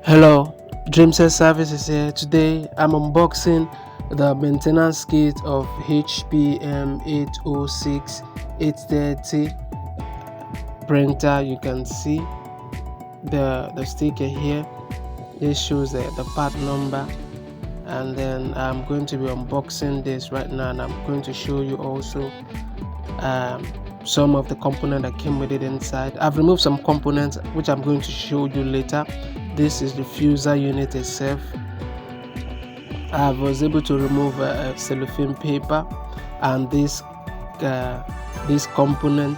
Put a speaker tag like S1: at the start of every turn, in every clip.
S1: Hello, Dreamset Services here. Today I'm unboxing the maintenance kit of HP M806 830 printer. You can see the sticker here. This shows the part number, and then I'm going to be unboxing this right now, and I'm going to show you also some of the components that came with it inside. I've removed some components which I'm going to show you later. This is the fuser unit itself. I was able to remove a cellophane paper and this component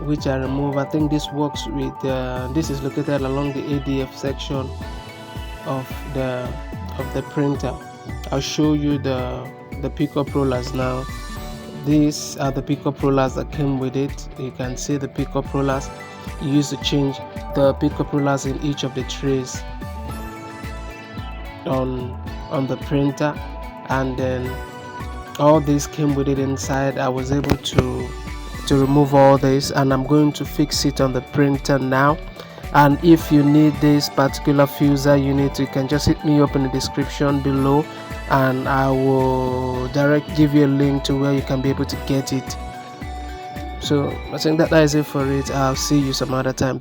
S1: which I removed. I think this works with this is located along the ADF section of the printer. I'll show you the pickup rollers now. These are the pickup rollers that came with it. You can see the pickup rollers. You use to change the pickup rollers in each of the trays on the printer, and then all this came with it inside. I was able to remove all this, and I'm going to fix it on the printer now. And if you need this particular fuser unit, you can just hit me up in the description below, and I will give you a link to where you can be able to get it. So I think that is it for it. I'll see you some other time.